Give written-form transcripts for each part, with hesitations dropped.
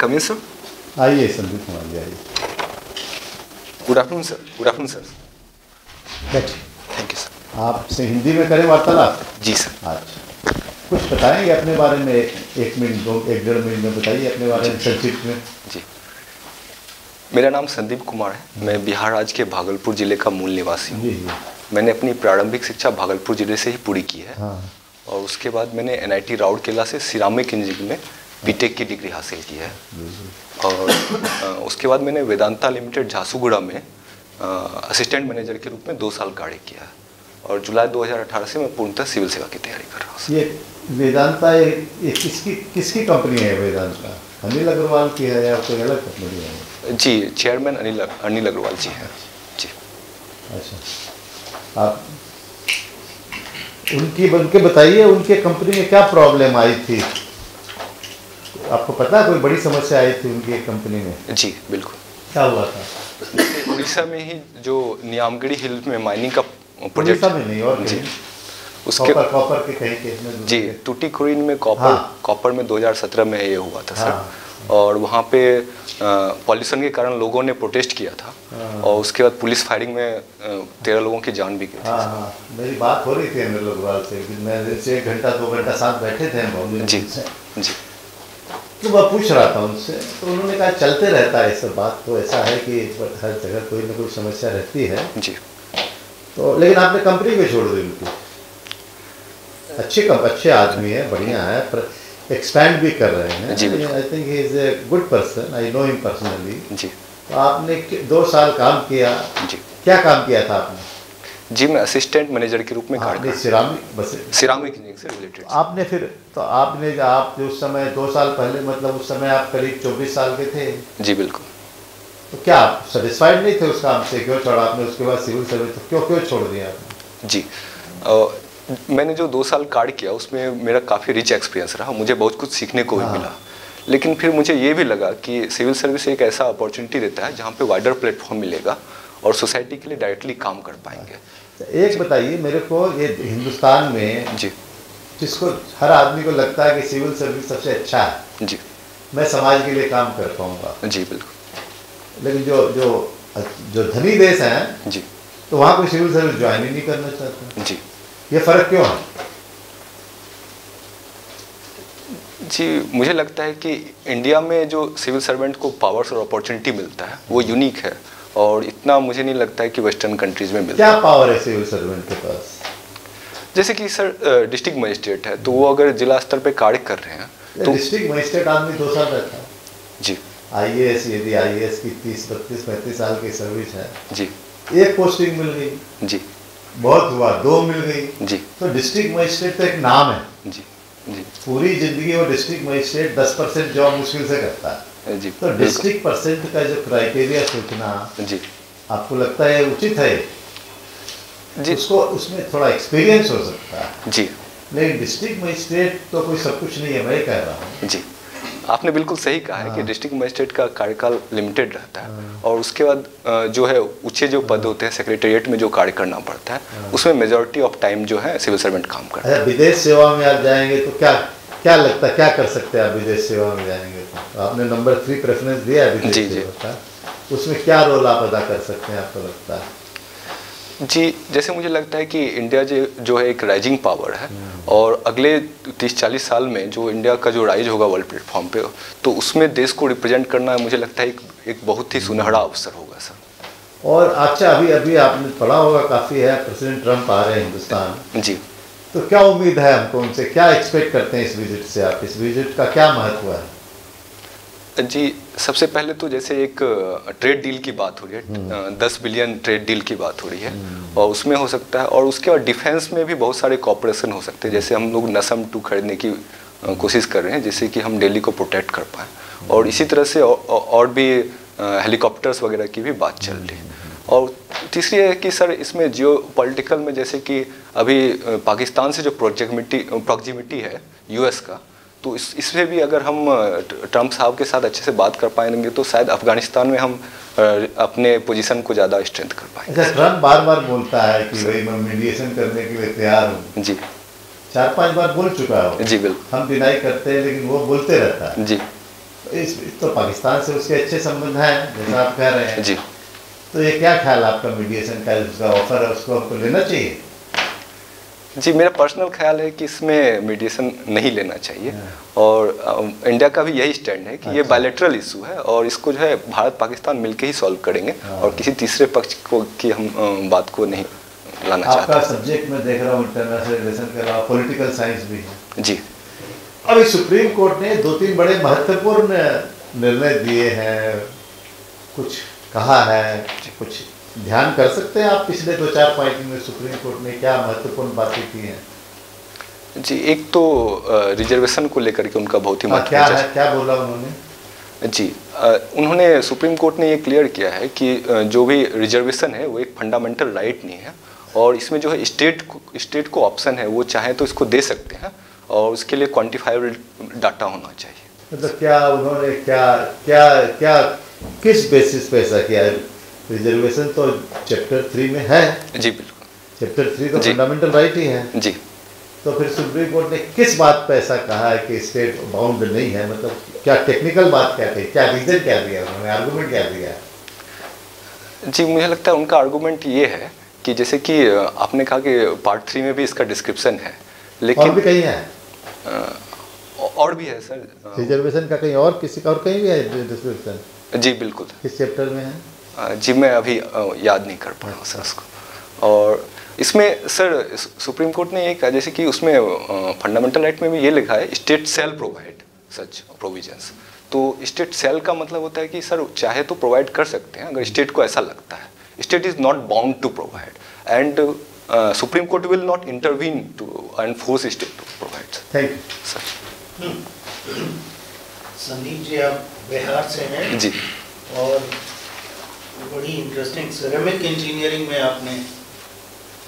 कम इन sir? आइए संदीप कुमार जी, आइए। Good afternoon sir. Good afternoon sir. बैठिए। Thank you sir. आपसे हिंदी में करें वार्तालाप? जी सर। अच्छा, कुछ बताएंगे अपने बारे में? एक मिनट, एक डेढ़ मिनट में बताइए अपने बारे में संक्षिप्त में। जी, मेरा नाम संदीप कुमार है। मैं बिहार राज्य के भागलपुर जिले का मूल निवासी हूँ। मैंने अपनी प्रारंभिक शिक्षा भागलपुर जिले से ही पूरी की है। हाँ। और उसके बाद मैंने NIT राउरकेला से सिरामिक इंजीनियरिंग में BTech की डिग्री हासिल की है। और उसके बाद मैंने वेदांता लिमिटेड झारसुगुड़ा में असिस्टेंट मैनेजर के रूप में 2 साल कार्य किया है। और जुलाई 2018 से मैं पूर्णतः सिविल सेवा की तैयारी कर रहा हूँ। ये वेदांता ये किसकी कंपनी है? वेदांता अनिल अग्रवाल की है या कोई अलग कंपनी है? जी, चेयरमैन अनिल अग्रवाल जी हैं। जी। अच्छा, आप उनके बताइए, उनके कंपनी में क्या प्रॉब्लम आई थी? आपको पता है कोई बड़ी समस्या आई थी उनकी कंपनी में? जी बिल्कुल। क्या हुआ था? उड़ीसा में ही जो नियामगिरी हिल में माइनिंग का प्रोजेक्ट। उड़ीसा में नहीं और जी, उसके कॉपर के कहीं के जी, टूटीकोरिन में कॉपर में 2017 में ये हुआ था सर। और वहाँ पे पॉल्यूशन के कारण लोगों ने प्रोटेस्ट किया था। और उसके बाद पुलिस फायरिंग में 13 लोगों की जान भी गई थी। हाँ, मेरी बात हो रही थी अनिल अग्रवाल से। मैं 1 घंटा 2 घंटा साथ बैठे थे हम। जी जी। तो मैं पूछ रहा था उनसे, तो उन्होंने कहा चलते रहता है सब। बात तो ऐसा है कि हर जगह कोई ना कोई समस्या रहती है। जी। तो लेकिन आपने कंपनी को छोड़ दी उनकी? अच्छे आदमी है, बढ़िया है, पर एक्सपैंड भी कर रहे हैं। I think he is a good person, I know him personally. जी। तो आपने 2 साल काम किया। जी। क्या काम किया था आपने? जी, मैं असिस्टेंट मैनेजर के रूप में कार्य कर सिरामिक इंजीनियरिंग से रिलेटेड। आपने फिर तो आप जो उस समय 2 साल पहले, मतलब उस समय आप करीब 24 साल के थे? जी बिल्कुल। तो क्या आप सेटिस्फाइड नहीं थे उस काम से? क्यों छोड़ा आपने उसके बाद सिविल सर्विस? तो क्यों छोड़ दिया आपने? जी, मैंने जो 2 साल कार्य किया उसमें मेरा काफ़ी रिच एक्सपीरियंस रहा। मुझे बहुत कुछ सीखने को भी मिला। लेकिन फिर मुझे ये भी लगा कि सिविल सर्विस एक ऐसा अपॉर्चुनिटी देता है जहाँ पे वाइडर प्लेटफॉर्म मिलेगा और सोसाइटी के लिए डायरेक्टली काम कर पाएंगे। एक बताइए मेरे को, ये हिंदुस्तान में जी, जिसको हर आदमी को लगता है कि सिविल सर्विस सबसे अच्छा है, जी, मैं समाज के लिए काम कर पाऊंगा। जी बिल्कुल। लेकिन जो धनी देश हैं, जी, तो वहाँ कोई सिविल सर्विस ज्वाइन ही नहीं करना चाहता। जी, ये फर्क क्यों है? जी, मुझे लगता है कि इंडिया में जो सिविल सर्वेंट को पावर्स और अपॉर्चुनिटी मिलता है वो यूनिक है। और इतना मुझे नहीं लगता है कि वेस्टर्न कंट्रीज में मिलता है। क्या पावर है सिविल सर्वेंट के पास? जैसे कि सर डिस्ट्रिक्ट मजिस्ट्रेट है, तो वो अगर जिला स्तर पे कार्य कर रहे हैं तो डिस्ट्रिक्ट मजिस्ट्रेट आदमी 2 साल रहता है। जी। IAS, यदि IAS की 30, 32, 35 साल की सर्विस है, जी, 1 पोस्टिंग मिल गई, जी, बहुत हुआ 2 मिल गई, जी, तो डिस्ट्रिक्ट मजिस्ट्रेट तो एक नाम है। जी जी। पूरी जिंदगी वो डिस्ट्रिक्ट मजिस्ट्रेट 10% जॉब मुश्किल से करता है। जी, तो डिस्ट्रिक्ट परसेंट का जो क्राइटेरिया सोचना, जी, आपको लगता है उचित है? जी, उसमें थोड़ा एक्सपीरियंस हो सकता है। जी, लेकिन डिस्ट्रिक्ट मजिस्ट्रेट तो कोई सब कुछ नहीं है, मैं कह रहा हूँ। जी, आपने बिल्कुल सही कहा है कि डिस्ट्रिक्ट मजिस्ट्रेट का कार्यकाल लिमिटेड रहता है। और उसके बाद जो है ऊंचे जो पद होते हैं सेक्रेटेरिएट में जो कार्य करना पड़ता है उसमें मेजॉरिटी ऑफ टाइम जो है सिविल सर्वेंट काम करता है। विदेश सेवा में आप जाएंगे तो क्या लगता है, क्या कर सकते हैं आप विदेश सेवा में जाएंगे तो? आपने नंबर 3 प्रेफरेंस दिया है विदेश सेवा का, उसमें क्या रोल आप अदा कर सकते हैं आपको लगता है? जी, जैसे मुझे लगता है कि इंडिया जो है एक राइजिंग पावर है। और अगले 30-40 साल में जो इंडिया का जो राइज होगा वर्ल्ड प्लेटफॉर्म पे, तो उसमें देश को रिप्रेजेंट करना मुझे लगता है एक बहुत ही सुनहरा अवसर होगा सर। और अच्छा, अभी आपने पढ़ा होगा काफ़ी है, प्रेसिडेंट ट्रंप आ रहे हैं हिंदुस्तान। जी, तो क्या उम्मीद है हमको उनसे? क्या एक्सपेक्ट करते हैं इस विजिट से आप? इस विजिट का क्या महत्व है? जी, सबसे पहले तो जैसे एक ट्रेड डील की बात हो रही है, 10 बिलियन ट्रेड डील की बात हो रही है, और उसमें हो सकता है। और उसके बाद डिफेंस में भी बहुत सारे कॉपरेशन हो सकते हैं। जैसे हम लोग नसम 2 खरीदने की कोशिश कर रहे हैं जिससे कि हम दिल्ली को प्रोटेक्ट कर पाएँ। और इसी तरह से और भी हेलीकॉप्टर्स वगैरह की भी बात चल रही है। और तीसरी है कि सर इसमें जियो पॉलिटिकल में जैसे कि अभी पाकिस्तान से जो प्रॉक्सिमिटी है US का, तो इसमें भी अगर हम ट्रंप साहब के साथ अच्छे से बात कर पाएंगे तो शायद अफगानिस्तान में हम अपने पोजीशन को ज़्यादा स्ट्रेंथ कर पाएंगे। अच्छा, ट्रंप बार बोलता है कि भाई मैं मीडिएशन करने के लिए तैयार हूँ। जी, 4-5 बार बोल चुका है। जी बिल्कुल। हम डिनाई करते हैं लेकिन वो बोलते रहता है। जी, तो पाकिस्तान से उसके अच्छे संबंध हैं जैसा आप कह रहे हैं जी। तो ये क्या ख्याल आपका मीडिएशन का, उसका ऑफर है उसको हमको लेना चाहिए? जी, मेरा पर्सनल ख्याल है कि इसमें मीडिएशन नहीं लेना चाहिए और इंडिया का भी यही स्टैंड है कि ये बायलैटरल इशू है और इसको जो है भारत पाकिस्तान मिलकर ही सॉल्व करेंगे और किसी तीसरे पक्ष को की हम बात को नहीं लाना चाहते। आपका सब्जेक्ट मैं देख रहा हूँ इंटरनेशनल रिलेशन के अलावा पॉलिटिकल साइंस भी है। जी। अभी सुप्रीम कोर्ट ने 2-3 बड़े महत्वपूर्ण निर्णय दिए हैं, कुछ कहा है, कुछ ध्यान कर सकते हैं आप पिछले 2-4 पॉइंट में सुप्रीम कोर्ट ने क्या महत्वपूर्ण बातें की हैं? जी, एक तो रिजर्वेशन को लेकर के उनका बहुत ही क्या है, क्या बोला उन्होंने? जी, उन्होंने सुप्रीम कोर्ट ने ये क्लियर किया है कि जो भी रिजर्वेशन है वो एक फंडामेंटल राइट नहीं है और इसमें जो है स्टेट को ऑप्शन है, वो चाहे तो इसको दे सकते हैं और उसके लिए क्वान्टिफाइबल डाटा होना चाहिए। मतलब क्या उन्होंने क्या किस बेसिस पे ऐसा किया? रिजर्वेशन तो चैप्टर 3 में है। जी बिल्कुल, चैप्टर 3 तो फंडामेंटल राइट ही है। जी। तो फिर सुप्रीम कोर्ट ने किस बात पे ऐसा कहा है कि स्टेट बाउंड नहीं है? मतलब क्या टेक्निकल बात क्या कही, क्या रीजन क्या दिया उन्होंने, आर्गुमेंट क्या दिया? जी, मुझे लगता है उनका आर्गुमेंट ये है कि जैसे कि आपने कहा कि पार्ट 3 में भी इसका डिस्क्रिप्शन है, लेकिन और भी कहीं है, और भी है सर रिजर्वेशन का कहीं और, किसी का और कहीं भी है डिस्क्रिप्शन? जी बिल्कुल। किस चैप्टर में है? जी मैं अभी याद नहीं कर पा रहा हूँ सर उसको। और इसमें सर सुप्रीम कोर्ट ने ये कहा जैसे कि उसमें फंडामेंटल राइट में भी ये लिखा है state shall provide such provisions. तो स्टेट सेल का मतलब होता है कि सर चाहे तो प्रोवाइड कर सकते हैं अगर स्टेट को ऐसा लगता है। State is not bound to provide and Supreme Court will not intervene to and force state to provide. Thank you sir. Sandeep ji, आप बिहार से हैं जी और बड़ी इंटरेस्टिंग सिरेमिक इंजीनियरिंग में आपने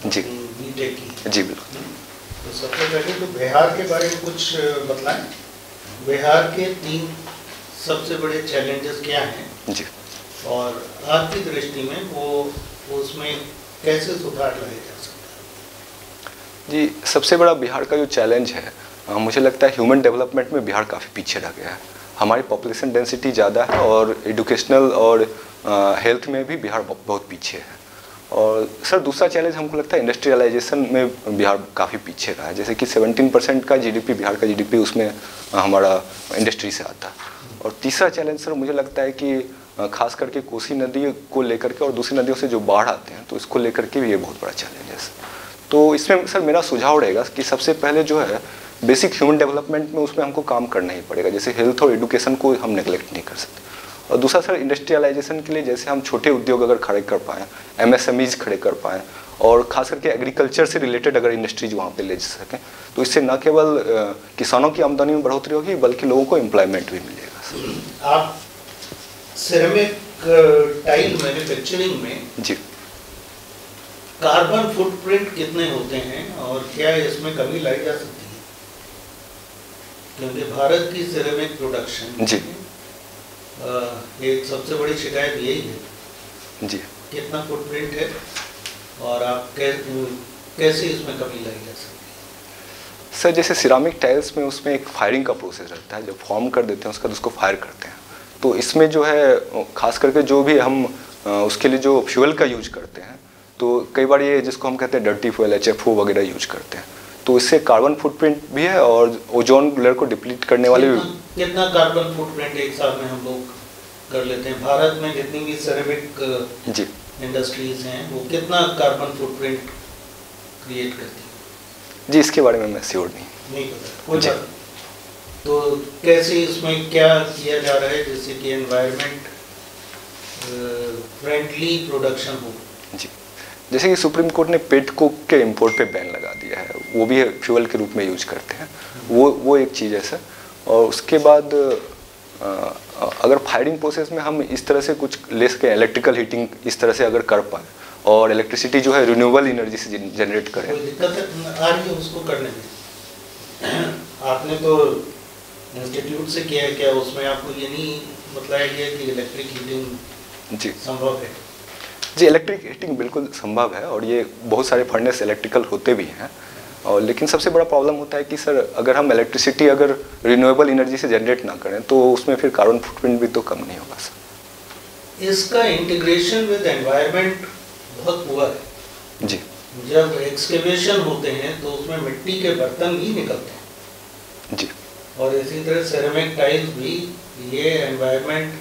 जी बीटेक की। जी बिल्कुल। तो सबसे पहले तो बिहार के बारे में कुछ बताएं, बिहार के 3 सबसे बड़े चैलेंजेस क्या हैं जी और आपकी दृष्टि में वो उसमें कैसे सुधार लाया जा सकता है? जी, सबसे बड़ा बिहार का जो चैलेंज है मुझे लगता है ह्यूमन डेवलपमेंट में बिहार काफ़ी पीछे रह गया है। हमारी पॉपुलेशन डेंसिटी ज़्यादा है और एजुकेशनल और हेल्थ में भी बिहार बहुत पीछे है। और सर दूसरा चैलेंज हमको लगता है इंडस्ट्रियलाइजेशन में बिहार काफ़ी पीछे रहा है। जैसे कि 17% का जीडीपी बिहार का जीडीपी उसमें हमारा इंडस्ट्री से आता है। और तीसरा चैलेंज सर मुझे लगता है कि खास करके कोसी नदी को लेकर के और दूसरी नदियों से जो बाढ़ आते हैं तो इसको लेकर के भी ये बहुत बड़ा चैलेंज है। तो इसमें सर मेरा सुझाव रहेगा कि सबसे पहले जो है बेसिक ह्यूमन डेवलपमेंट में उसमें हमको काम करना ही पड़ेगा। जैसे हेल्थ और एजुकेशन को हम नेग्लेक्ट नहीं कर सकते। और दूसरा सर इंडस्ट्रियलाइजेशन के लिए जैसे हम छोटे उद्योग अगर खड़े कर पाएँ, MSMEs खड़े कर पाएँ और खास करके एग्रीकल्चर से रिलेटेड अगर इंडस्ट्रीज वहाँ पे ले जा सकें तो इससे न केवल किसानों की आमदनी में बढ़ोतरी होगी बल्कि लोगों को एम्प्लॉयमेंट भी मिलेगा। आप सिरेमिक टाइल मैन्युफैक्चरिंग में जी कार्बन फुटप्रिंट कितने होते हैं और क्या इसमें कमी लाई जा सकती है? क्योंकि भारत की सिरेमिक प्रोडक्शन जी एक सबसे बड़ी शिकायत यही है जी कितना फुटप्रिंट है और आप कैसे इसमें कमी लाई जा सकती है? सर जैसे सिरामिक टाइल्स में उसमें एक फायरिंग का प्रोसेस रहता है। जब फॉर्म कर देते हैं उसका तो उसको फायर करते हैं। तो इसमें जो है खास करके जो भी हम उसके लिए जो फ्यूल का यूज करते हैं तो कई बार ये जिसको हम कहते हैं डर्टी फ्यूल HFO वगैरह यूज करते हैं तो इससे कार्बन फुटप्रिंट भी है और ओजोन लेयर को डिप्लीट करने वाले भी। कितना कार्बन फुटप्रिंट एक साल में हम लोग कर लेते हैं? भारत में जितनी भी सिरेमिक जी इंडस्ट्रीज हैं वो कितना कार्बन फुटप्रिंट क्रिएट करती है? जी इसके बारे में मैं श्योर नहीं पता कोई बात। तो कैसे इसमें क्या किया जा रहा है जिससे कि एनवायरनमेंट फ्रेंडली प्रोडक्शन हो? जी जैसे कि सुप्रीम कोर्ट ने पेट कोक के इंपोर्ट पे बैन लगा दिया है, वो भी फ्यूल के रूप में यूज करते हैं। वो एक चीज़ है सर। और उसके बाद अगर फायरिंग प्रोसेस में हम इस तरह से कुछ ले सकें, इलेक्ट्रिकल हीटिंग इस तरह से अगर कर पाएँ और इलेक्ट्रिसिटी जो है रिन्यूएबल एनर्जी से जनरेट करें। कोई दिक्कत आ रही है उसको करने में? आपने तो इंस्टीट्यूट से किया है, क्या उसमें आपको ये नहीं बताया गया कि इलेक्ट्रिक हीटिंग जी संभव है? जी इलेक्ट्रिक हीटिंग बिल्कुल संभव है और ये बहुत सारे फर्नेस इलेक्ट्रिकल होते भी हैं। और लेकिन सबसे बड़ा प्रॉब्लम होता है कि सर अगर हम इलेक्ट्रिसिटी अगर रिन्यूएबल एनर्जी से जनरेट ना करें तो उसमें फिर कार्बन फुटप्रिंट भी तो कम नहीं होगा सर। इसका इंटीग्रेशन विद एनवायरनमेंट बहुत पुअर है। जी। जब एक्सकेवेशन होते हैं तो उसमें मिट्टी के बर्तन भी निकलते हैं। जी। और इसी तरह सेरेमिक टाइल्स भी ये एनवायरनमेंट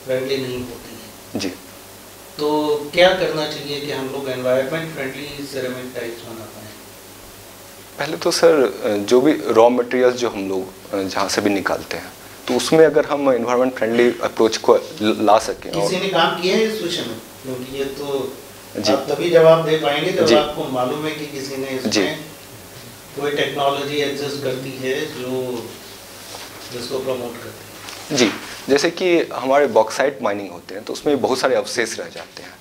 फ्रेंडली नहीं होती है। जी। तो क्या करना चाहिए कि हम लोग एनवायरनमेंट फ्रेंडली सेरेमिक टाइल्स बना पाएँ? पहले तो सर जो भी रॉ मटेरियल्स जो हम लोग जहाँ से भी निकालते हैं तो उसमें अगर हम एनवायरनमेंट फ्रेंडली अप्रोच को ला सकें। किसी ने काम किया है इस विषय में? क्योंकि ये तो आप तभी जवाब दे पाएंगे जब आपको मालूम है कि किसी ने इसमें कोई टेक्नोलॉजी एग्जिस्ट करती है जो जिसको प्रमोट करती है। जी, जैसे कि हमारे बॉक्साइट माइनिंग होते हैं तो उसमें बहुत सारे अवशेष रह जाते हैं,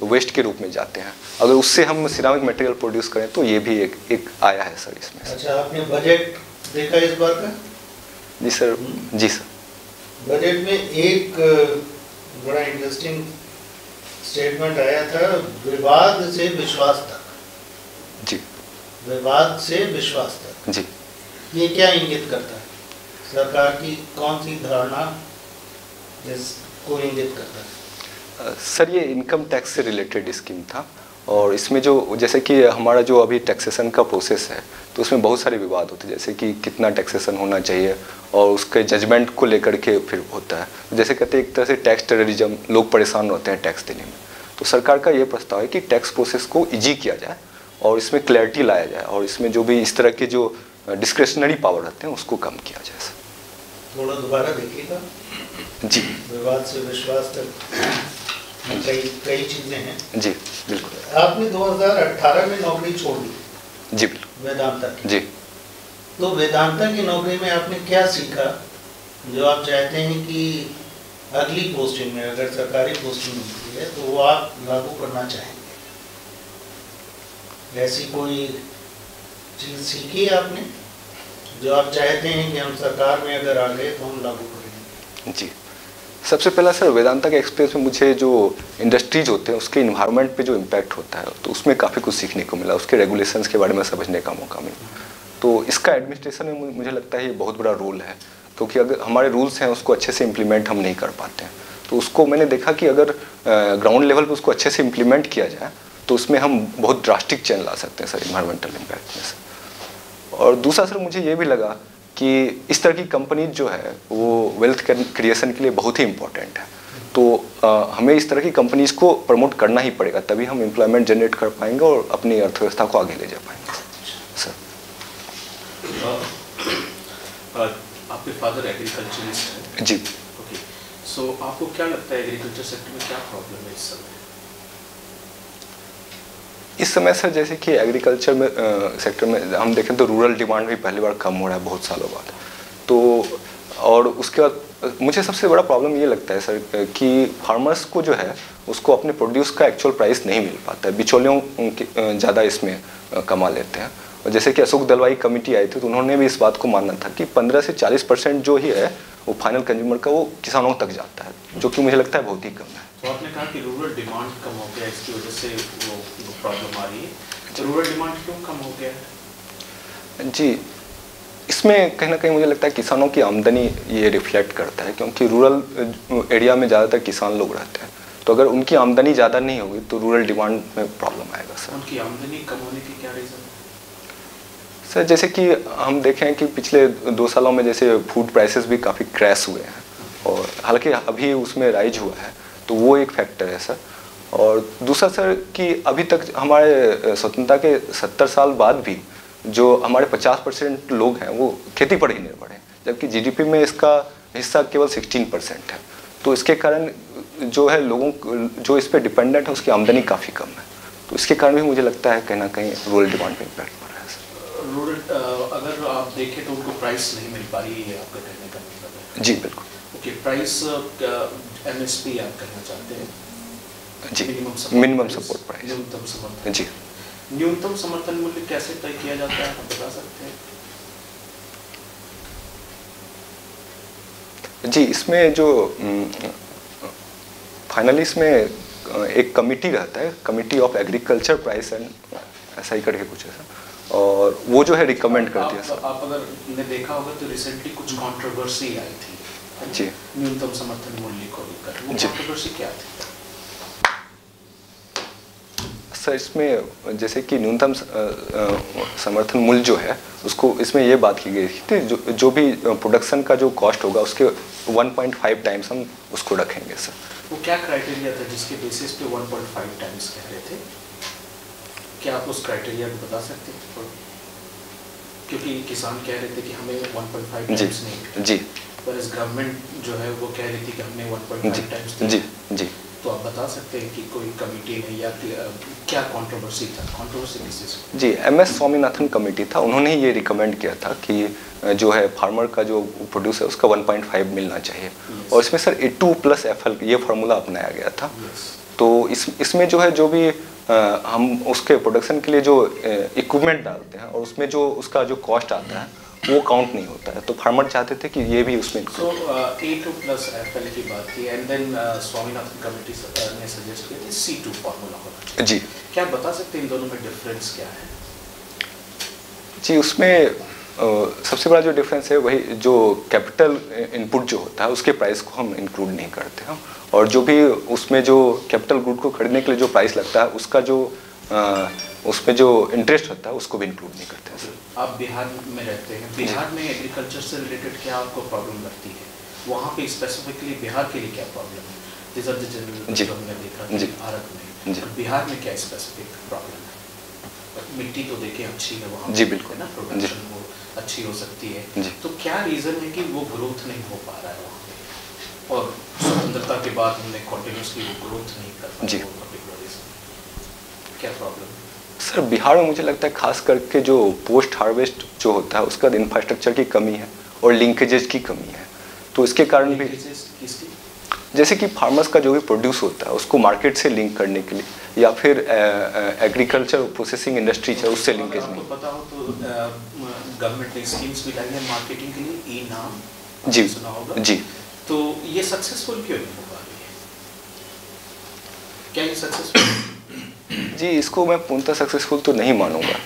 वेस्ट के रूप में जाते हैं। अगर उससे हम सिरामिक मटेरियल प्रोड्यूस करें तो ये भी एक आया है सर इसमें। अच्छा, आपने बजट देखा इस बार का? जी सर। जी सर। बजट में एक बड़ा इंटरेस्टिंग स्टेटमेंट आया था, विवाद से विश्वास तक। जी। विवाद से विश्वास तक। जी। ये क्या इंगित करता है? सरकार की कौन सी धारणा इसको इंगित करता है? सर ये इनकम टैक्स से रिलेटेड स्कीम था और इसमें जो जैसे कि हमारा जो अभी टैक्सेशन का प्रोसेस है तो उसमें बहुत सारे विवाद होते हैं, जैसे कि कितना टैक्सेशन होना चाहिए और उसके जजमेंट को लेकर के फिर होता है। जैसे कहते हैं एक तरह से टैक्स टेररिज्म, लोग परेशान होते हैं टैक्स देने में। तो सरकार का ये प्रस्ताव है कि टैक्स प्रोसेस को ईजी किया जाए और इसमें क्लैरिटी लाया जाए और इसमें जो भी इस तरह के जो डिस्क्रिशनरी पावर रहते हैं उसको कम किया जाए। थोड़ा दोबारा देखिएगा। जी। विवाद से विश्वास तक कई चीजें हैं। जी बिल्कुल। आपने 2018 में नौकरी छोड़ दी। जी बिल्कुल। वेदांता की। जी। तो वेदांता की नौकरी में आपने क्या सीखा जो आप चाहते हैं कि अगली पोस्टिंग में, अगर सरकारी पोस्टिंग मिलती है तो वो आप लागू करना चाहेंगे? ऐसी कोई चीज़ सीखी आपने जो आप चाहते हैं कि हम सरकार में अगर आ गए तो हम लागू करेंगे? जी, सबसे पहला सर वेदांता के एक्सपीरियंस में मुझे जो इंडस्ट्रीज होते हैं उसके इन्वायरमेंट पे जो इम्पैक्ट होता है तो उसमें काफ़ी कुछ सीखने को मिला, उसके रेगुलेशंस के बारे में समझने का मौका मिला। तो इसका एडमिनिस्ट्रेशन में मुझे लगता है ये बहुत बड़ा रोल है, क्योंकि अगर हमारे रूल्स हैं उसको अच्छे से इम्प्लीमेंट हम नहीं कर पाते हैं। तो उसको मैंने देखा कि अगर ग्राउंड लेवल पर उसको अच्छे से इम्प्लीमेंट किया जाए तो उसमें हम बहुत ड्रास्टिक चेंज ला सकते हैं सर इन्वायरमेंटल इम्पैक्ट में सर। और दूसरा सर मुझे ये भी लगा कि इस तरह की कंपनीज जो है वो वेल्थ क्रिएशन के लिए बहुत ही इम्पोर्टेंट है। तो हमें इस तरह की कंपनीज को प्रमोट करना ही पड़ेगा, तभी हम एम्प्लॉयमेंट जनरेट कर पाएंगे और अपनी अर्थव्यवस्था को आगे ले जा पाएंगे सर। आपके फादर एग्रीकल्चरिस्ट हैं? जी। ओके, सो आपको क्या लगता है एग्रीकल्चर सेक्टर में क्या प्रॉब्लम है इस समय? इस समय सर जैसे कि एग्रीकल्चर में सेक्टर में हम देखें तो रूरल डिमांड भी पहली बार कम हो रहा है बहुत सालों बाद। तो और उसके बाद मुझे सबसे बड़ा प्रॉब्लम ये लगता है सर कि फार्मर्स को जो है उसको अपने प्रोड्यूस का एक्चुअल प्राइस नहीं मिल पाता है, बिचौलियों ज़्यादा इसमें कमा लेते हैं। और जैसे कि अशोक दलवाई कमेटी आई थी तो उन्होंने भी इस बात को मानना था कि 15 से 40% जो ही है वो फाइनल कंज्यूमर का वो किसानों तक जाता है, जो कि मुझे लगता है बहुत ही कम है। तो आपने कहा कि रूरल डिमांड कम हो गया, इसकी वजह से वो प्रॉब्लम आ रही है। तो रूरल डिमांड क्यों कम हो गया है? जी, इसमें कहीं ना कहीं मुझे लगता है किसानों की आमदनी ये रिफ्लेक्ट करता है, क्योंकि रूरल एरिया में ज़्यादातर किसान लोग रहते हैं। तो अगर उनकी आमदनी ज़्यादा नहीं होगी तो रूरल डिमांड में प्रॉब्लम आएगा सर। उनकी आमदनी कम होने की क्या रीज़न है? सर जैसे कि हम देखें कि पिछले 2 सालों में जैसे फूड प्राइसेस भी काफ़ी क्रैश हुए हैं और हालांकि अभी उसमें राइज हुआ है, तो वो एक फैक्टर है सर। और दूसरा सर कि अभी तक हमारे स्वतंत्रता के 70 साल बाद भी जो हमारे 50% लोग हैं वो खेती पर ही निर्भर हैं, जबकि जीडीपी में इसका हिस्सा केवल 16% है। तो इसके कारण जो है लोगों जो इस पर डिपेंडेंट है उसकी आमदनी काफ़ी कम है। तो इसके कारण भी मुझे लगता है कहीं ना कहीं रूरल डिमांड पर इम्पैक्ट पड़ रहा है सर। रूरल अगर आप देखें तो उनको प्राइस नहीं मिल पा रही है, आपका कहने का मतलब है? जी बिल्कुल। ओके, प्राइस MSP आप करना चाहते हैं? जी, मिनिमम सपोर्ट प्राइस, न्यूनतम समर्थन। जी। न्यूनतम समर्थन मूल्य कैसे तय किया जाता है, आप बता सकते हैं? जी, इसमें जो फाइनली इसमें एक कमिटी रहता है, committee of agriculture price and ऐसा ही करके कुछ है सर। और वो जो है रिकमेंड करती है। आप अगर ने देखा होगा तो रिसेंटली कुछ कंट्रोवर्सी आई थी जी न्यूनतम समर्थन मूल्य को लेकर, वो कंट्रोवर्सी क्या थी? सर इसमें जैसे कि न्यूनतम समर्थन मूल्य जो है उसको इसमें ये बात की गई थी जो भी प्रोडक्शन का जो कॉस्ट होगा उसके 1.5 टाइम्स हम उसको रखेंगे सर। वो क्या क्राइटेरिया था जिसके बेसिस पे 1.5 टाइम्स कह रहे थे? क्या आप उस क्राइटेरिया को बता सकते हैं? क्योंकि किसान कह रहे थे कि हमें 1.5 टाइम्स नहीं, जी, पर इस गवर्नमेंट जो है वो कह रही थी कि हमने 1.5 टाइम्स। जी जी, तो आप बता सकते हैं कि कोई कमेटी ने या क्या कंट्रोवर्सी था? कंट्रोवर्सी किस चीज़? जी, MS स्वामीनाथन कमेटी था, उन्होंने ये रिकमेंड किया था कि जो है फार्मर का जो प्रोड्यूस है उसका 1.5 मिलना चाहिए। और इसमें सर A2+FL ये फार्मूला अपनाया गया था। तो इसमें जो है जो भी हम उसके प्रोडक्शन के लिए जो इक्विपमेंट डालते हैं और उसमें जो उसका जो कॉस्ट आता है वो काउंट नहीं होता है, तो फार्मर चाहते थे कि ये भी उसमें A2+FL की बात की एंड देन स्वामीनाथन कमेटी ने सजेस्ट किया कि C2 फार्मूला होना चाहिए। जी, क्या बता सकते हैं इन दोनों में डिफरेंस क्या है? जी, उसमें सबसे बड़ा जो डिफरेंस है वही जो कैपिटल इनपुट जो होता है उसके प्राइस को हम इंक्लूड नहीं करते हैं, और जो भी उसमें जो कैपिटल गुड को खरीदने के लिए जो प्राइस लगता है उसका जो उसमें जो इंटरेस्ट होता है उसको भी इंक्लूड नहीं करते हैं। आप बिहार में रहते हैं, बिहार में एग्रीकल्चर से रिलेटेड क्या आपको प्रॉब्लम लगती है? वहाँ पे स्पेसिफिकली बिहार के लिए क्या प्रॉब्लम है? दिस आर द जनरल जो हमने देखा कि भारत में, बिहार में क्या स्पेसिफिक प्रॉब्लम है? मिट्टी तो देखें अच्छी है वहाँ, जी बिल्कुल, ना प्रोडक्शन वो अच्छी हो सकती है, तो क्या रीज़न है कि वो ग्रोथ नहीं हो पा रहा है वहाँ पे? और स्वतंत्रता के बाद हमने कॉन्टिन्यूसली वो ग्रोथ नहीं कर पाए, वो पर्टिकुलर रीज़न क्या प्रॉब्लम है? सर बिहार में मुझे लगता है खास करके जो पोस्ट हार्वेस्ट जो होता है उसका इंफ्रास्ट्रक्चर की कमी है और लिंकेजेस की कमी है, तो इसके कारण भी जैसे कि फार्मर्स का जो भी प्रोड्यूस होता है उसको मार्केट से लिंक करने के लिए या फिर एग्रीकल्चर प्रोसेसिंग इंडस्ट्री है उससे लिंकेज नहीं। पता हो तो गवर्नमेंट ने स्कीम्स भी लाई है मार्केटिंग के लिए, ई-नाम जी सुना होगा जी, तो ये सक्सेसफुल क्यों नहीं हो पा रही है? क्या ये सक्सेसफुल? जी, इसको मैं पूर्णतः सक्सेसफुल तो नहीं मानूंगा।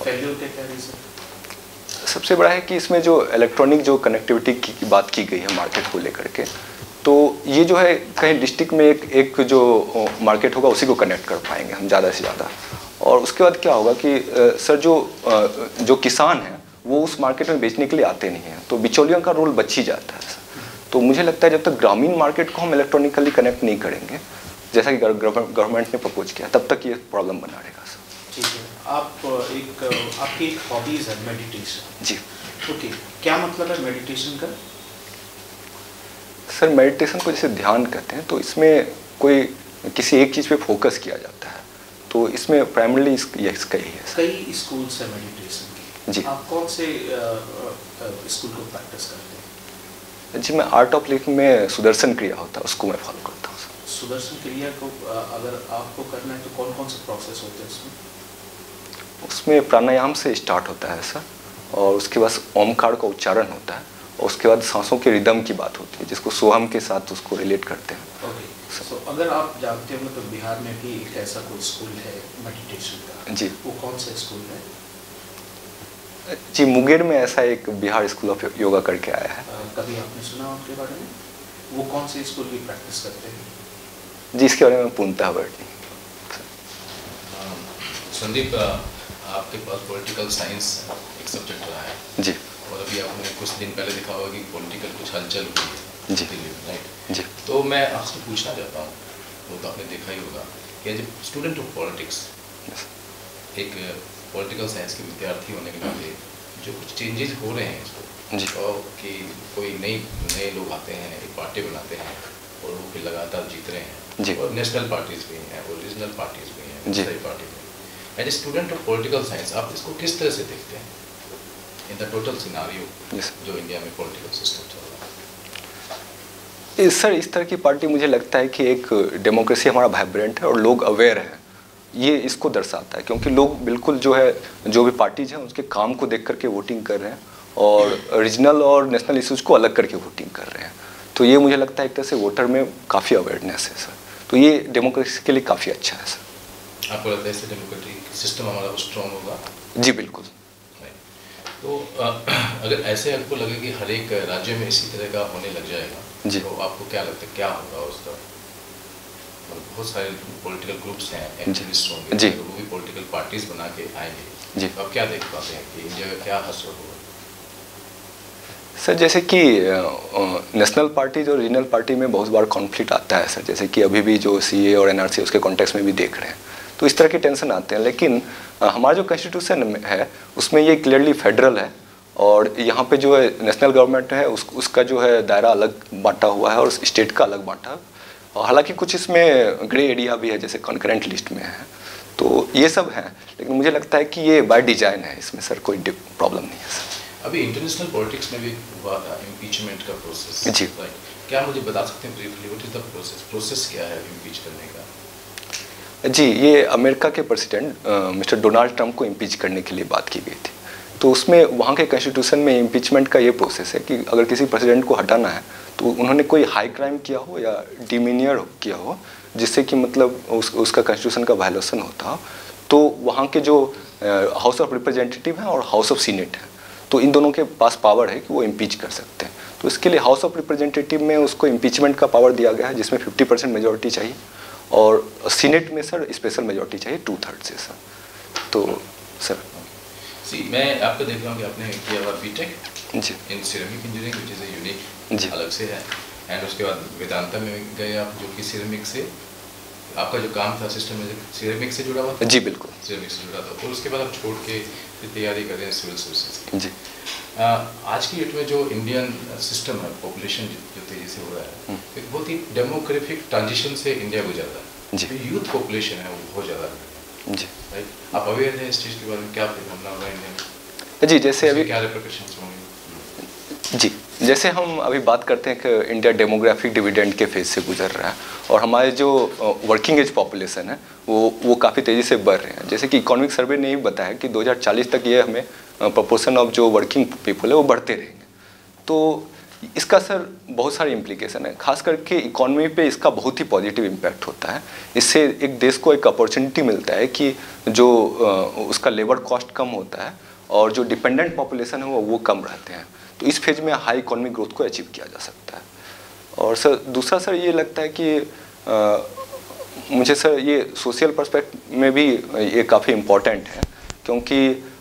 फेल्योर के क्या रीजन? सबसे बड़ा है कि इसमें जो इलेक्ट्रॉनिक जो कनेक्टिविटी की बात की गई है मार्केट को लेकर के, तो ये जो है कहीं डिस्ट्रिक्ट में एक जो मार्केट होगा उसी को कनेक्ट कर पाएंगे हम ज़्यादा से ज़्यादा, और उसके बाद क्या होगा कि सर जो किसान हैं वो उस मार्केट में बेचने के लिए आते नहीं हैं, तो बिचौलियों का रोल बच ही जाता है। तो मुझे लगता है जब तक ग्रामीण मार्केट को हम इलेक्ट्रॉनिकली कनेक्ट नहीं करेंगे जैसा कि गवर्नमेंट ने प्रपोज किया तब तक ये प्रॉब्लम बना रहेगा सर। ठीक है, आपकी एक हॉबीज है मेडिटेशन। जी ओके, क्या मतलब है मेडिटेशन का? सर मेडिटेशन को जैसे ध्यान कहते हैं, तो इसमें कोई किसी एक चीज़ पे फोकस किया जाता है, तो इसमें प्राइमरली इसका ही है। कई स्कूल से मेडिटेशन की, जी आप कौन से स्कूल को प्रैक्टिस करते हैं? जी, मैं आर्ट ऑफ लिविंग में सुदर्शन क्रिया होता है उसको मैं फॉलो करता हूँ। सुदर्शन क्रिया को अगर आपको करना है तो कौन कौन से प्रोसेस होते हैं उसमें? उसमें प्राणायाम से स्टार्ट होता है सर, और उसके बाद ओमकार का उच्चारण होता है, और उसके बाद सांसों के रिदम की बात होती है जिसको सोहम के साथ उसको रिलेट करते हैं। ओके, सो अगर आप जानते हो तो बिहार में भी एक ऐसा कोई स्कूल है मेडिटेशन का, जी वो कौन सा स्कूल है? जी, मुंगेर में ऐसा एक बिहार स्कूल ऑफ योगा करके आया है। कभी आपने सुना उनके बारे में? वो कौन से स्कूल की प्रैक्टिस करते हैं? जी, इसके बारे में पूर्णतः वर्ड नहीं। संदीप, आपके पास पॉलिटिकल साइंस एक सब्जेक्ट रहा है जी, और अभी आपने कुछ दिन पहले देखा होगा कि पॉलिटिकल कुछ हलचल हुई है जी दिल्ली में, राइट? जी, तो मैं आपसे पूछना चाहता हूँ, वो तो आपने देखा ही होगा कि as a student of politics, एक पॉलिटिकल साइंस के विद्यार्थी होने के नाते जो कुछ चेंजेस हो रहे हैं इसको जी, और कि कोई नए लोग आते हैं, एक पार्टी बनाते हैं और वो फिर लगातार जीत रहे हैं जी, और नेशनल पार्टीज भी हैं और रीजनल पार्टीज भी हैं, जी। सारी पार्टी में। As a student of political science आप इसको किस तरह से देखते हैं इन द टोटल सिनारियो जो इंडिया में पॉलिटिकल सिस्टम चल रहा है? सर इस तरह की पार्टी मुझे लगता है कि एक डेमोक्रेसी हमारा वाइब्रेंट है और लोग अवेयर हैं, ये इसको दर्शाता है, क्योंकि लोग बिल्कुल जो है जो भी पार्टीज हैं उसके काम को देख करके वोटिंग कर रहे हैं और रीजनल और नेशनल इश्यूज़ को अलग करके वोटिंग कर रहे हैं, तो ये मुझे लगता है एक तरह से वोटर में काफ़ी अवेयरनेस है सर, तो ये डेमोक्रेसी के लिए काफ़ी अच्छा है सर। आपको लगता है इससे डेमोक्रेटिक सिस्टम हमारा स्ट्रॉन्ग होगा? जी बिल्कुल। तो अगर ऐसे आपको लगे कि हर एक राज्य में इसी तरह का होने लग जाएगा जी, तो आपको क्या लगता है क्या होगा उसका? बहुत सारे पॉलिटिकल ग्रुप्स हैं, एक्टिविस्ट होंगे जी, वो भी पॉलिटिकल पार्टीज बना के आएंगे जी, तो आप क्या देख पाते हैं कि इंडिया का क्या असर होगा? सर जैसे कि नेशनल पार्टीज और रीजनल पार्टी में बहुत बार कॉन्फ्लिक्ट आता है सर, जैसे कि अभी भी जो CAA और NRC उसके कॉन्टेक्स्ट में भी देख रहे हैं, तो इस तरह के टेंशन आते हैं। लेकिन हमारा जो कॉन्स्टिट्यूशन है उसमें ये क्लियरली फेडरल है और यहाँ पे जो है नेशनल गवर्नमेंट है उसका जो है दायरा अलग बांटा हुआ है और स्टेट का अलग बांटा, और हालांकि कुछ इसमें ग्रे एरिया भी है जैसे कॉन्करेंट लिस्ट में है, तो ये सब है। लेकिन मुझे लगता है कि ये बाय डिजाइन है, इसमें सर कोई प्रॉब्लम नहीं है सर। अभी इंटरनेशनल पॉलिटिक्स में भी हुआ था इम्पीचमेंट का प्रोसेस जी, क्या मुझे बता सकते हैं briefly what is the process क्या है इम्पीच करने का? जी, ये अमेरिका के प्रेसिडेंट मिस्टर डोनाल्ड ट्रंप को इम्पीच करने के लिए बात की गई थी। तो उसमें वहाँ के कॉन्स्टिट्यूशन में इम्पीचमेंट का ये प्रोसेस है कि अगर किसी प्रेसिडेंट को हटाना है तो उन्होंने कोई हाई क्राइम किया हो या डिमीनियर किया हो जिससे कि मतलब उसका कॉन्स्टिट्यूशन का वायलेशन होता हो, तो वहाँ के जो हाउस ऑफ रिप्रेजेंटेटिव हैं और हाउस ऑफ सीनेट है, तो इन दोनों के पास पावर है कि वो इम्पीच कर सकते हैं। तो इसके लिए हाउस ऑफ रिप्रेजेंटेटिव में उसको इम्पीचमेंट का पावर दिया गया है जिसमें 50% मेजॉरिटी चाहिए, और सीनेट में सर स्पेशल मेजॉरिटी चाहिए 2/3 से सर। तो सर मैं आपको देख रहा हूँ कि आपने किया हुआ बीटेक जी in ceramic engineering which is unique अलग से है, एंड उसके बाद वेदांता में गए आप जो कि सिरेमिक से आपका जो काम था सिस्टम में सिरेमिक से जुड़ा हुआ था? जी बिल्कुल, सिरेमिक से जुड़ा था। और उसके बाद आप छोड़ के तैयारी कर रहे हैं सिविल सर्विसेज जी। आज की डेट में जो इंडियन सिस्टम है, पॉपुलेशन जो तेजी से हो रहा है, एक बहुत ही डेमोग्राफिक ट्रांजिशन से इंडिया गुजर रहा है जी। तो यूथ पॉपुलेशन है वो बहुत ज़्यादा जी, राइट? आप अवेयर हैं इस चीज़ के बारे में? क्या फिर होगा इंडिया में जी? जैसे अभी क्या रिपरकशंस होंगे जी, जैसे हम अभी बात करते हैं कि इंडिया डेमोग्राफिक डिविडेंड के फेज से गुजर रहा है और हमारे जो वर्किंग एज पॉपुलेशन है वो काफ़ी तेज़ी से बढ़ रहे हैं। जैसे कि इकोनॉमिक सर्वे ने ही बताया कि 2040 तक ये हमें प्रोपोर्शन ऑफ जो वर्किंग पीपल है वो बढ़ते रहेंगे। तो इसका सर बहुत सारी इम्प्लीकेशन है, खास करके इकोनॉमी पे इसका बहुत ही पॉजिटिव इम्पैक्ट होता है। इससे एक देश को एक अपॉर्चुनिटी मिलता है कि जो उसका लेबर कॉस्ट कम होता है और जो डिपेंडेंट पॉपुलेशन है वो कम रहते हैं। तो इस फेज में हाई इकोनॉमिक ग्रोथ को अचीव किया जा सकता है। और सर दूसरा सर ये लगता है कि मुझे सर ये सोशल पर्सपेक्टिव में भी ये काफ़ी इम्पॉर्टेंट है, क्योंकि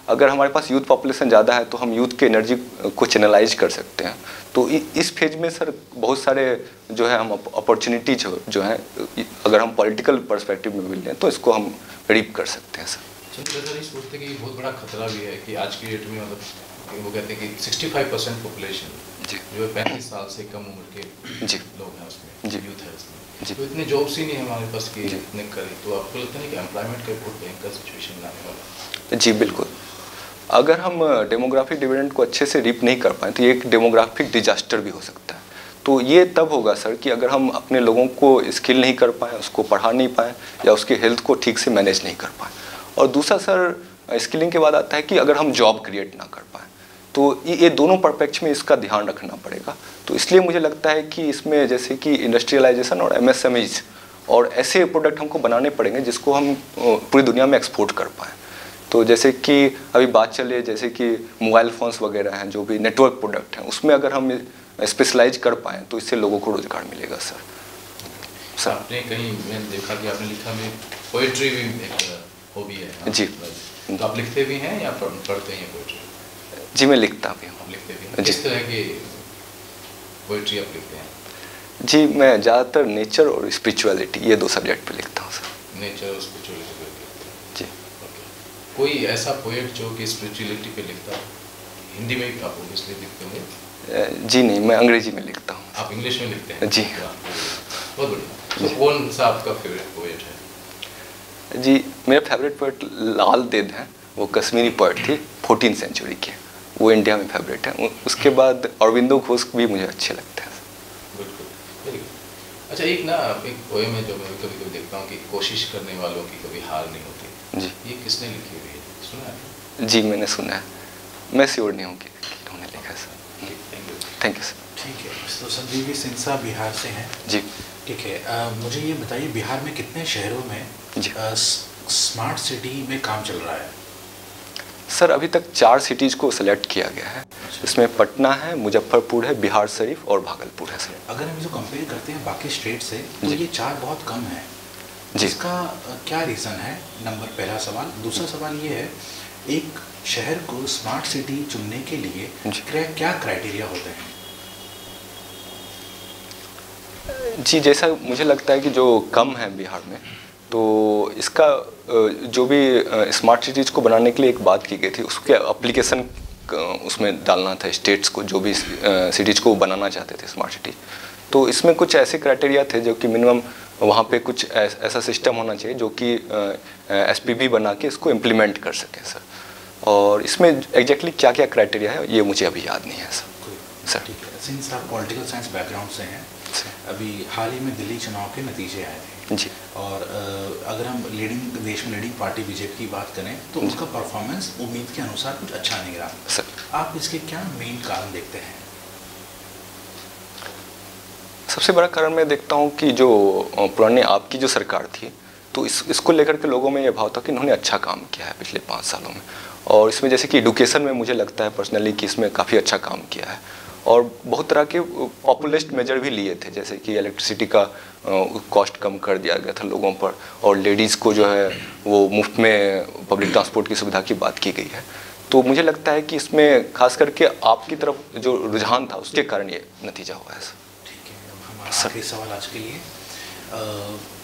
अगर हमारे पास यूथ पॉपुलेशन ज़्यादा है तो हम यूथ के एनर्जी को चैनलाइज कर सकते हैं। तो इस फेज में सर बहुत सारे जो है हम अपॉर्चुनिटीज जो है अगर हम पॉलिटिकल पर्सपेक्टिव में मिल लें तो इसको हम रीप कर सकते हैं सर। चंद्र नहीं सोचते कि बहुत बड़ा खतरा भी है कि आज की डेट में मतलब वो कहते हैं कि 65% पॉपुलेशन जो 35 साल से कम उम्र के जी लोग हैं उसमें, यूथ है उसमें जी, तो इतने जॉब्स ही नहीं है हमारे पास कि इतने करें। तो आपको लगता नहीं कि एम्प्लॉयमेंट का बहुत भयंकर सिचुएशन आने वाला? जी बिल्कुल, अगर हम डेमोग्राफिक डिविडेंड को अच्छे से रीप नहीं कर पाए तो ये एक डेमोग्राफिक डिजास्टर भी हो सकता है। तो ये तब होगा सर कि अगर हम अपने लोगों को स्किल नहीं कर पाएँ, उसको पढ़ा नहीं पाएँ या उसके हेल्थ को ठीक से मैनेज नहीं कर पाएँ। और दूसरा सर स्किलिंग के बाद आता है कि अगर हम जॉब क्रिएट ना कर पाएँ, तो ये दोनों परपेक्ष में इसका ध्यान रखना पड़ेगा। तो इसलिए मुझे लगता है कि इसमें जैसे कि इंडस्ट्रियलाइजेशन और MSMEs और ऐसे प्रोडक्ट हमको बनाने पड़ेंगे जिसको हम पूरी दुनिया में एक्सपोर्ट कर पाएँ। तो जैसे कि अभी बात चले जैसे कि मोबाइल फ़ोन्स वगैरह हैं जो भी नेटवर्क प्रोडक्ट हैं, उसमें अगर हम स्पेशलाइज कर पाएँ तो इससे लोगों को रोज़गार मिलेगा सर। आपने कहीं मैंने देखा कि आपने लिखा में पोइट्री भी एक हॉबी है जी, तो आप लिखते भी हैं या पढ़ते हैं पोइट्री? जी मैं लिखता भी हूँ। आप लिखते भी हैं? किस तरह की पोइट्री आप लिखते हैं? जी मैं ज़्यादातर नेचर और स्पिरिचुअलिटी ये 2 सब्जेक्ट पे लिखता हूँ सर। नेचर और स्पिरिचुअलिटी पे लिखते हैं जी। कोई ऐसा पोएट जो कि स्पिरिचुअलिटी पे लिखता है? हिंदी में आप ऑब्वियसली लिखते होंगे? जी नहीं, मैं अंग्रेजी में लिखता हूँ। आप इंग्लिश में लिखते हैं? जी बहुत बढ़िया। तो कौन सा आपका फेवरेट पोएट है? जी मेरा फेवरेट पोएट लाल देद है, वो कश्मीरी पोएट थी 14th सेंचुरी के, वो इंडिया में फेवरेट है। उसके बाद अरविंदो घोष भी मुझे अच्छे लगते हैं। बिल्कुल, वेरी गुड। अच्छा एक पोएम है जो मैं कभी कभी देखता हूँ कि कोशिश करने वालों की कभी हार नहीं होती। जी, ये किसने लिखी हुई है, सुना है? जी मैंने सुना है, मैं श्योर नहीं हूँ कि उन्होंने लिखा है सर। Thank you sir. ठीक है, तो संजीवी सिंसा बिहार से हैं। जी ठीक है, मुझे ये बताइए बिहार में कितने शहरों में स्मार्ट सिटी में काम चल रहा है? सर अभी तक 4 सिटीज़ को सिलेक्ट किया गया है। इसमें पटना है, मुजफ्फरपुर है, बिहार शरीफ और भागलपुर है सर। अगर हम इसको कंपेयर करते हैं बाकी स्टेट से तो ये 4 बहुत कम है जी। इसका क्या रीज़न है? पहला सवाल। दूसरा सवाल ये है, एक शहर को स्मार्ट सिटी चुनने के लिए क्या क्राइटेरिया होते हैं? जी, जैसा मुझे लगता है कि जो कम है बिहार में, तो इसका जो भी स्मार्ट सिटीज़ को बनाने के लिए एक बात की गई थी, उसके एप्लीकेशन उसमें डालना था स्टेट्स को, जो भी सिटीज़ को बनाना चाहते थे स्मार्ट सिटी। तो इसमें कुछ ऐसे क्राइटेरिया थे जो कि मिनिमम वहाँ पे कुछ ऐसा सिस्टम होना चाहिए जो कि SPV बना के इसको इम्प्लीमेंट कर सके सर। और इसमें एग्जैक्टली क्या क्या क्राइटेरिया है ये मुझे अभी याद नहीं है सर। ठीक है, सिंस आप पॉलिटिकल साइंस बैकग्राउंड से हैं, अभी हाल ही में दिल्ली चुनाव के नतीजे आए थे जी। और अगर हम देश में लीडिंग पार्टी बीजेपी की बात करें तो उसका परफॉर्मेंस उम्मीद के अनुसार कुछ अच्छा नहीं रहा सर। आप इसके क्या मेन कारण देखते हैं? सबसे बड़ा कारण मैं देखता हूँ कि जो पुरानी आपकी जो सरकार थी, तो इसको लेकर के लोगों में ये भाव था कि इन्होंने अच्छा काम किया है पिछले 5 सालों में। और इसमें जैसे कि एडुकेशन में मुझे लगता है पर्सनली कि इसमें काफ़ी अच्छा काम किया है। और बहुत तरह के पॉपुलिस्ट मेजर भी लिए थे, जैसे कि इलेक्ट्रिसिटी का कॉस्ट कम कर दिया गया था लोगों पर, और लेडीज़ को जो है वो मुफ्त में पब्लिक ट्रांसपोर्ट की सुविधा की बात की गई है। तो मुझे लगता है कि इसमें खास करके आपकी तरफ जो रुझान था उसके कारण ये नतीजा हुआ है। ठीक है, हमारा आखिरी सवाल आज के लिए,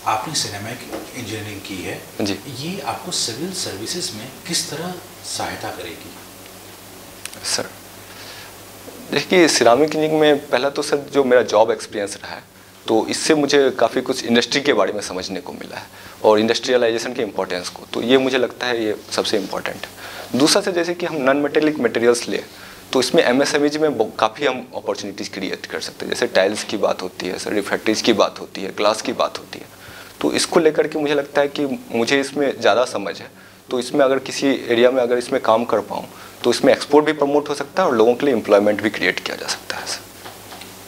आपने सिनेमैटिक इंजीनियरिंग की है जी, ये आपको सिविल सर्विसेज में किस तरह सहायता करेगी? सर देखिए, सिरामिक इंजीनियरिंग में पहला तो सर जो मेरा जॉब एक्सपीरियंस रहा है, तो इससे मुझे काफ़ी कुछ इंडस्ट्री के बारे में समझने को मिला है और इंडस्ट्रियलाइजेशन के इम्पोर्टेंस को, तो ये मुझे लगता है ये सबसे इम्पोर्टेंट है। दूसरा से जैसे कि हम नॉन मेटेलिक मटेरियल्स लें तो इसमें MSME में काफ़ी हम अपॉर्चुनिटीज़ क्रिएट कर सकते हैं। जैसे टाइल्स की बात होती है सर, रिफ्रैक्टरीज की बात होती है, ग्लास की बात होती है। तो इसको लेकर के मुझे लगता है कि मुझे इसमें ज़्यादा समझ है, तो इसमें अगर किसी एरिया में अगर इसमें काम कर पाऊँ तो इसमें एक्सपोर्ट भी प्रमोट हो सकता है और लोगों के लिए एम्प्लॉयमेंट भी क्रिएट किया जा सकता है सर।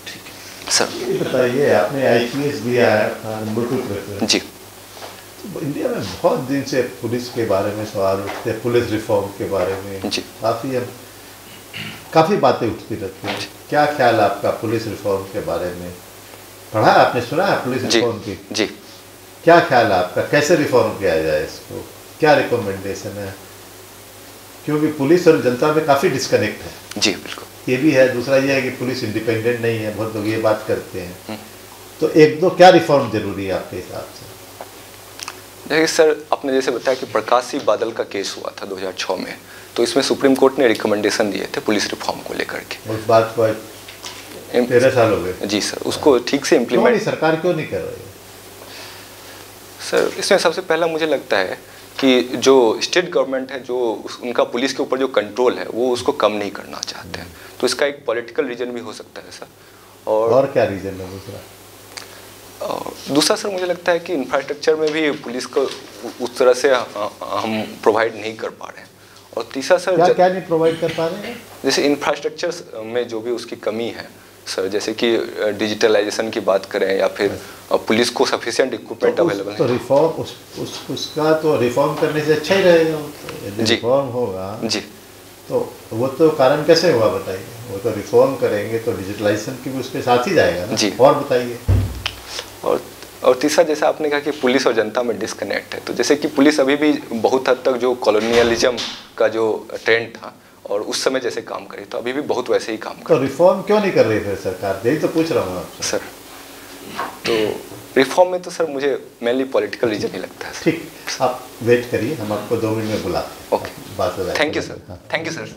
ठीक है सर, ये बताइए, आपने IPS दिया है नंबर 2 प्रेफरेंस जी। तो इंडिया में बहुत दिन से पुलिस के बारे में सवाल उठते हैं, पुलिस रिफॉर्म के बारे में जी, काफ़ी बातें उठती रहती हैं। क्या ख्याल आपका पुलिस रिफॉर्म के बारे में? पढ़ा आपने, सुना है पुलिस रिफॉर्म की? जी। क्या ख्याल है आपका, कैसे रिफॉर्म किया जाए इसको, क्या रिकमेंडेशन है? क्योंकि पुलिस और जनता में काफ़ी डिस्कनेक्ट है। जी बिल्कुल। ये भी है। दूसरा ये है कि पुलिस इंडिपेंडेंट नहीं है, बहुत लोग ये बात करते हैं। तो 1-2 क्या रिफॉर्म जरूरी है आपके हिसाब से? देखिए सर, आपने जैसे बताया कि प्रकाश सिंह बादल का केस हुआ था 2006 में, तो इसमें सुप्रीम कोर्ट ने रिकमेंडेशन दिए थे पुलिस रिफॉर्म को लेकर के। उस बात को 13 साल हो गए। जी सर, उसको ठीक से इम्प्लीमेंट सरकार क्यों नहीं कर रही है? सर इसमें सबसे पहला मुझे लगता है कि जो स्टेट गवर्नमेंट है, जो उनका पुलिस के ऊपर जो कंट्रोल है वो उसको कम नहीं करना चाहते हैं, तो इसका एक पॉलिटिकल रीजन भी हो सकता है सर। और क्या रीजन है दूसरा? दूसरा सर मुझे लगता है कि इंफ्रास्ट्रक्चर में भी पुलिस को उस तरह से हम प्रोवाइड नहीं कर पा रहे हैं। और तीसरा सर क्या नहीं प्रोवाइड कर पा रहे हैं? जैसे इंफ्रास्ट्रक्चर में जो भी उसकी कमी है सर, जैसे कि डिजिटलाइजेशन की बात करें या फिर पुलिस को सफिशिएंट इक्विपमेंट अवेलेबल है। तो रिफॉर्म उसका तो रिफॉर्म करने से अच्छा ही रहेगा। यदि रिफॉर्म होगा जी, तो वो तो कारण कैसे हुआ बताइए? वो तो रिफॉर्म करेंगे तो डिजिटलाइजेशन की भी उसके साथ ही जाएगा ना जी। और बताइए। और तीसरा जैसा आपने कहा कि पुलिस और जनता में डिस्कनेक्ट है, तो जैसे कि पुलिस अभी भी बहुत हद तक जो कॉलोनियलिज्म का जो ट्रेंड था और उस समय जैसे काम करे, तो अभी भी बहुत वैसे ही काम कर। तो रिफॉर्म क्यों नहीं कर रही फिर सरकार? यही तो पूछ रहा हूँ आपसे सर। तो रिफॉर्म में तो सर मुझे मेनली पॉलिटिकल रीजन ही लगता है। ठीक, आप वेट करिए, हम आपको 2 मिनट में बुलाते हैं। ओके, बात हो जाएगी। Thank you sir, thank you sir.